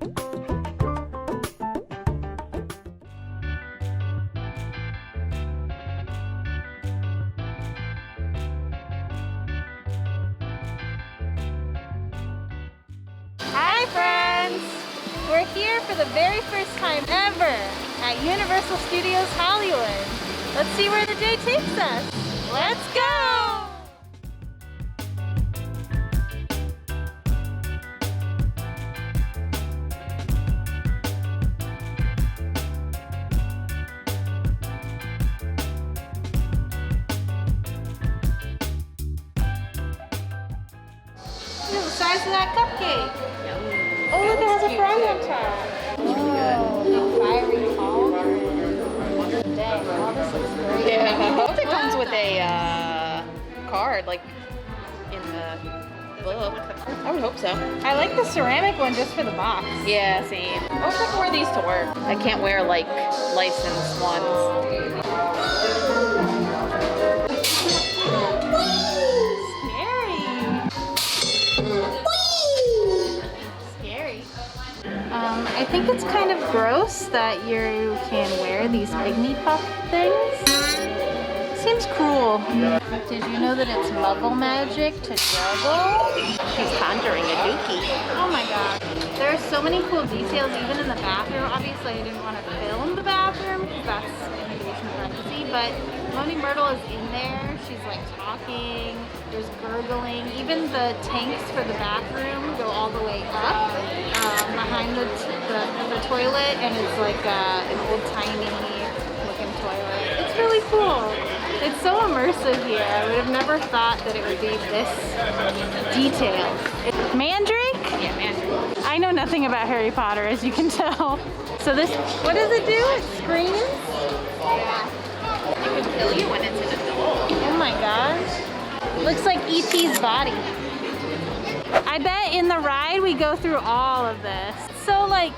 Hi friends! We're here for the very first time ever at Universal Studios Hollywood. Let's see where the day takes us. Let's go! Look at the size of that cupcake. Oh, look, it has a frog on top. Oh, the fiery cauldron. Dang, all this looks great. Yeah, I hope it comes with a card, like in the book. I would hope so. I like the ceramic one just for the box. Yeah, same. I wish I could wear these to work. I can't wear like licensed ones. Scary. I think it's kind of gross that you can wear these pygmy puff things. Seems cruel. Did you know that it's muggle magic to juggle? She's conjuring a dookie. Oh my god. There are so many cool details even in the bathroom. Obviously I didn't want to film the bathroom because that's an invasion of privacy, but Moaning Myrtle is in there. She's like talking, there's gurgling. Even the tanks for the bathroom go all the way up behind the toilet, and it's like an old-timey looking toilet. It's really cool. It's so immersive here. I would have never thought that it would be this detailed. Mandrake? Yeah, Mandrake. I know nothing about Harry Potter, as you can tell. So this, what does it do? It screams? Yeah. It could kill you when it's an adult. Oh my gosh. Looks like E.T.'s body. I bet in the ride we go through all of this. So like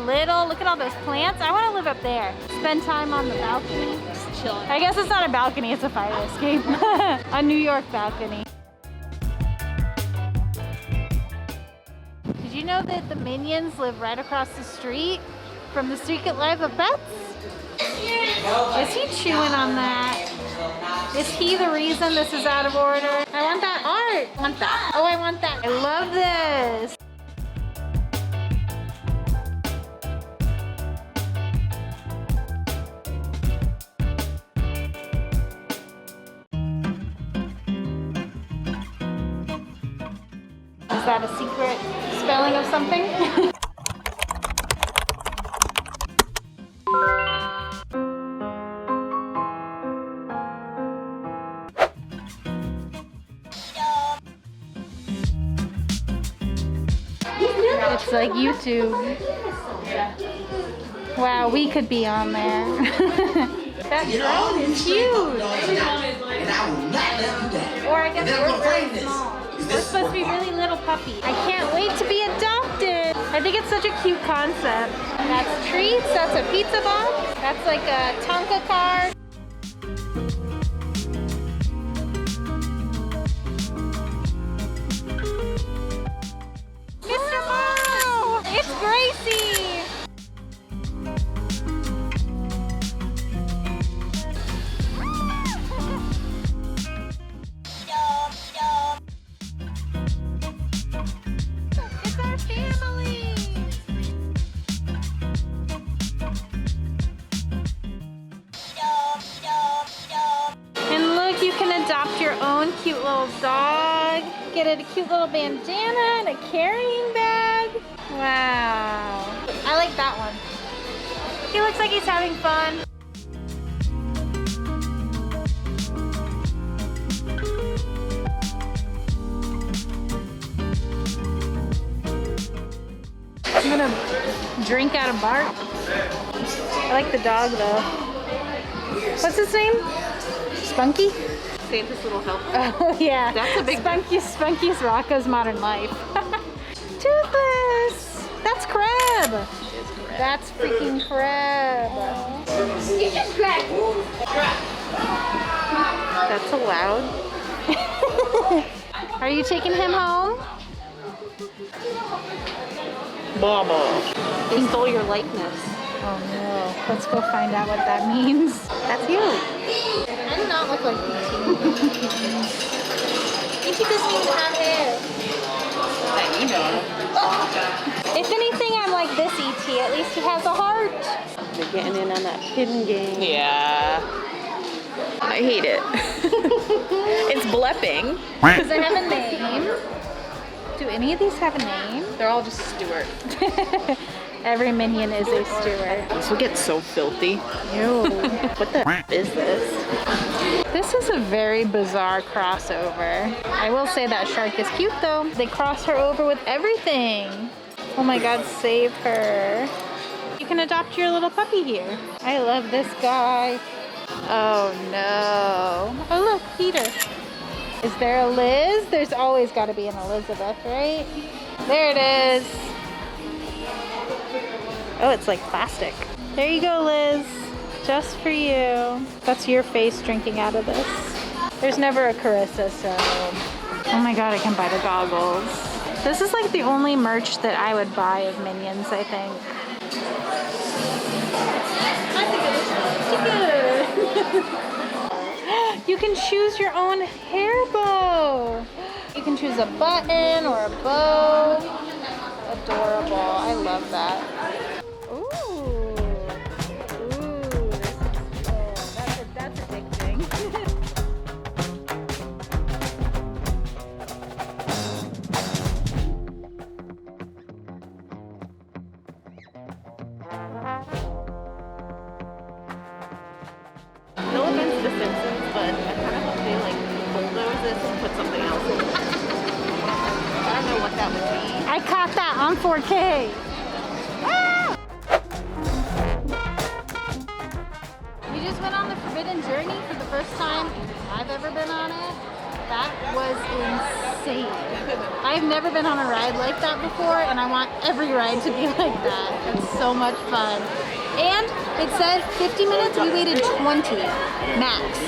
little, look at all those plants. I want to live up there. Spend time on the balcony. Just chilling. I guess it's not a balcony, it's a fire escape. A New York balcony. Did you know that the Minions live right across the street from the Secret Life of Pets? Is he chewing on that? Is he the reason this is out of order? I want that art. I want that. Oh, I want that. I love this. Is that a secret spelling of something? It's like YouTube. Wow, we could be on there. That drone is huge. Or I guess we're very small. We're supposed to be really little puppies. I can't wait to be adopted. I think it's such a cute concept. That's treats, that's a pizza box, that's like a Tonka card. Mr. Mo! It's Gracie! It's our family! And look, you can adopt your own cute little dog. Get a cute little bandana and a carrying bag. Wow. I like that one. He looks like he's having fun. I'm gonna drink out of Bart. I like the dog though. What's his name? Spunky? Santa's little helper. Oh yeah. That's a big Spunky's Rocco's Modern Life. Toothless! That's Crab! That's freaking Crab. That's allowed. Are you taking him home? Baba. He stole your likeness. Oh no. Let's go find out what that means. That's you. I do not look like E.T. E.T. doesn't even have hair. That you know. If anything, I'm like this E.T. At least he has a heart. They're getting in on that hidden game. Yeah. I hate it. It's blepping. Does it have a name? Do any of these have a name? They're all just Stuart. Every minion is a Stuart. This will get so filthy. Ew. What the is this? This is a very bizarre crossover. I will say that shark is cute though. They cross her over with everything. Oh my god, save her. You can adopt your little puppy here. I love this guy. Oh no. Oh look, Peter. Is there a Liz? There's always got to be an Elizabeth, right? There it is. Oh, it's like plastic. There you go, Liz. Just for you. That's your face drinking out of this. There's never a Carissa, so... Oh my god, I can buy the goggles. This is like the only merch that I would buy of Minions, I think. You can choose your own hair bow. You can choose a button or a bow. Adorable. I love that. Ooh. Ooh, that's addicting. No offense to The Simpsons, but I kind of hope they like bulldoze this and put something else in it. I don't know what that would be. I caught that on 4K. Ah! We just went on the Forbidden Journey for the first time I've ever been on it. That was insane. I've never been on a ride like that before, and I want every ride to be like that. It's so much fun. And it said 50 minutes, we waited 20 max.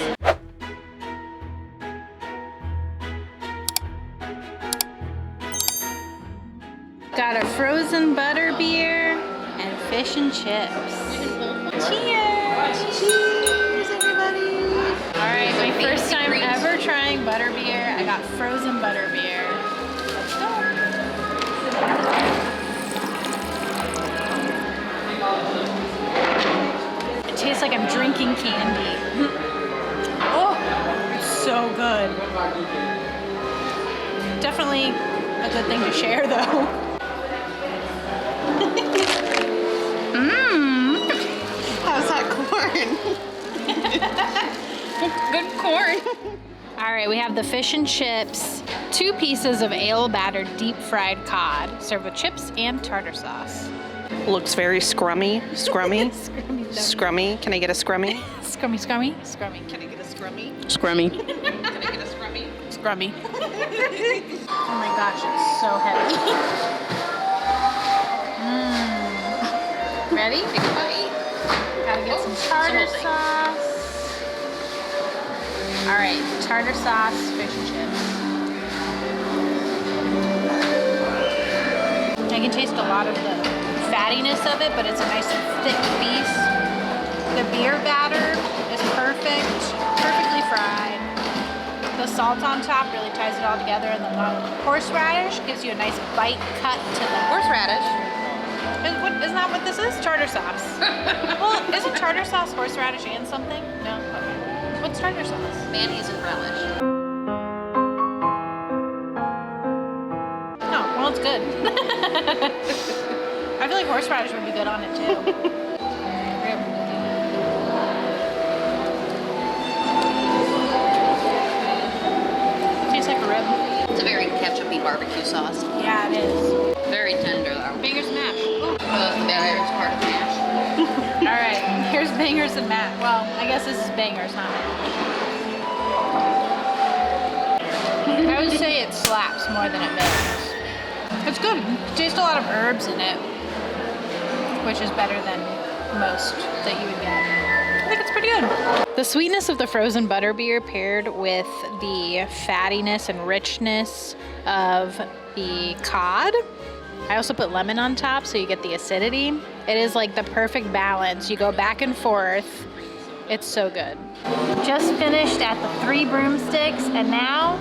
Got a frozen butter beer and fish and chips. Cheers! Cheers, everybody! All right, my first time ever trying butter beer. I got frozen butter beer. Let's go. It tastes like I'm drinking candy. Oh, it's so good. Definitely a good thing to share, though. How's that corn? Good corn. All right, we have the fish and chips, 2 pieces of ale-battered deep-fried cod, served with chips and tartar sauce. Looks very scrummy. Scrummy. Scrummy. Can I get a scrummy? Scrummy, scrummy, scrummy. Can I get a scrummy? Scrummy. Can I get a scrummy? Scrummy. Oh my gosh, it's so heavy. Ready? Take a bite. Gotta get some tartar something. sauce. All right, tartar sauce, fish and chips. I can taste a lot of the fattiness of it, but it's a nice thick piece. The beer batter is perfect, perfectly fried. The salt on top really ties it all together, and the horseradish gives you a nice bite cut to the Horseradish. Isn't that what this is? Tartar sauce. Well, isn't tartar sauce horseradish and something? No? Okay. What's tartar sauce? Mayonnaise and relish. Oh, well, it's good. I feel like horseradish would be good on it, too. Tastes like a rib. It's a very ketchup-y barbecue sauce. Yeah, it is. Very tender though. Bangers mash. The batter is part of the mash. All right, here's bangers and mash. Well, I guess this is bangers, huh? I would say it slaps more than it bangs. It's good. You taste a lot of herbs in it, which is better than most that you would get. I think it's pretty good. The sweetness of the frozen butter beer paired with the fattiness and richness of the cod I also put lemon on top so you get the acidity. It is like the perfect balance. You go back and forth. It's so good. Just finished at the Three Broomsticks, and now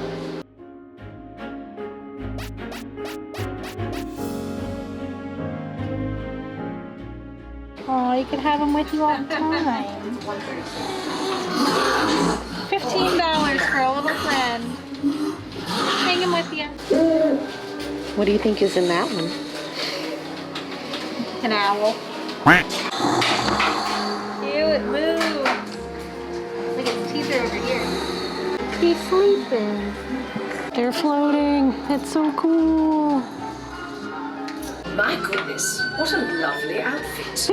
oh, you could have them with you all the time. $15 for a little friend. Hang him with you. What do you think is in that one? An owl. Ew, it moves. Look, its teeth are over here. He's sleeping. They're floating. It's so cool. My goodness, what a lovely outfit.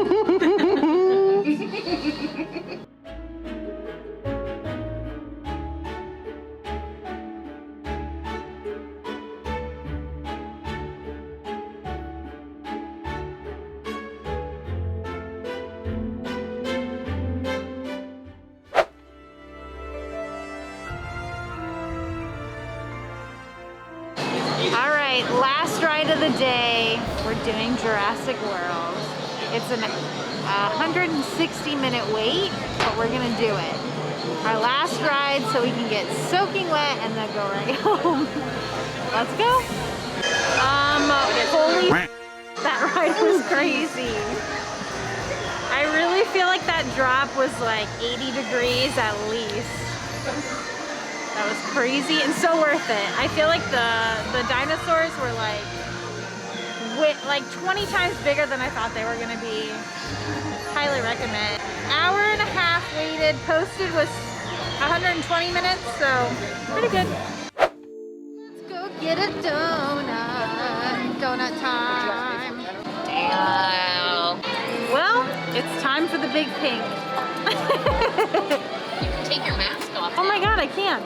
All right, last ride of the day. We're doing Jurassic World. It's a 160-minute wait, but we're gonna do it. Our last ride so we can get soaking wet and then go right home. Let's go. Holy, that ride was crazy. I really feel like that drop was like 80 degrees at least. That was crazy and so worth it. I feel like the dinosaurs were like 20 times bigger than I thought they were gonna be. Highly recommend. Hour and a half waited. Posted was 120 minutes, so pretty good. Let's go get a donut. Donut time. Wow. Well, it's time for the big pink. Take your mask off. Oh my god, I can.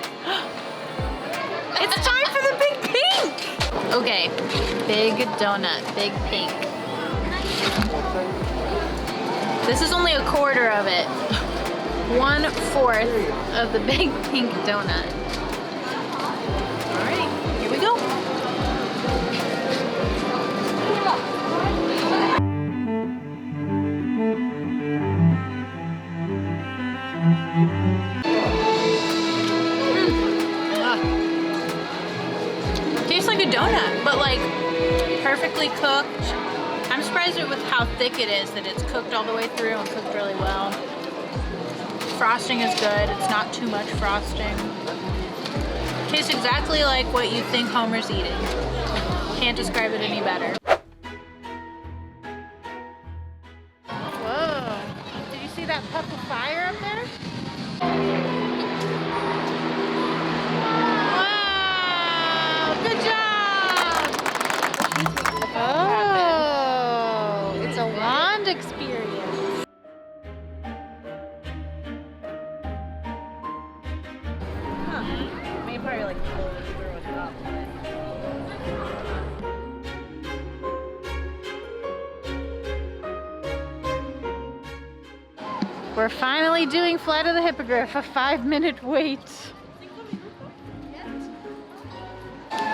It's time for the big pink! Okay, big donut, big pink. This is only a quarter of it. 1/4 of the big pink donut. Alright, here we go. Tastes like a donut, but like perfectly cooked. I'm surprised with how thick it is that it's cooked all the way through and cooked really well. Frosting is good. It's not too much frosting. Tastes exactly like what you think Homer's eating. Can't describe it any better. Whoa. Did you see that puff of fire up there? Good job! Oh, it's a wand experience. Huh. Maybe probably like throw it up. We're finally doing Flight of the Hippogriff, a 5-minute wait.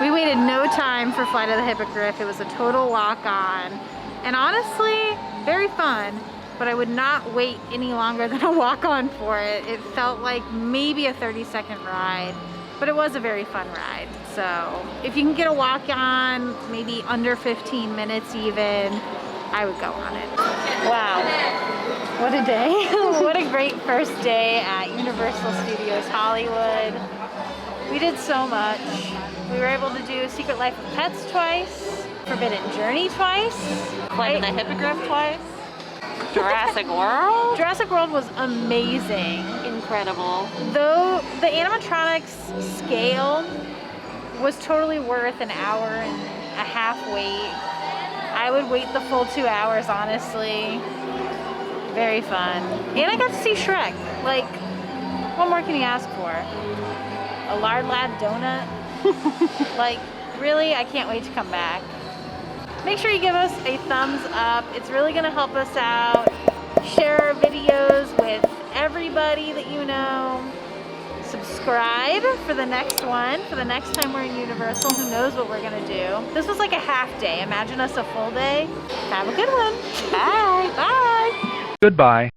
We waited no time for Flight of the Hippogriff. It was a total walk-on. And honestly, very fun, but I would not wait any longer than a walk-on for it. It felt like maybe a 30-second ride, but it was a very fun ride. So if you can get a walk-on, maybe under 15 minutes even, I would go on it. Wow, what a day. What a great first day at Universal Studios Hollywood. We did so much. We were able to do Secret Life of Pets twice, Forbidden Journey twice, Flight of the Hippogriff twice. Jurassic World. Jurassic World was amazing. Incredible. Though the animatronics scale was totally worth an hour and a half wait. I would wait the full 2 hours, honestly. Very fun. And I got to see Shrek. Like, what more can you ask for? A Lard Lad donut? Like, really? I can't wait to come back. Make sure you give us a thumbs up. It's really gonna help us out. Share our videos with everybody that you know. Subscribe subscribe for the next one. For the next time we're in Universal, who knows what we're gonna do. This was like a half day. Imagine us a full day. Have a good one. Bye. Bye. Goodbye.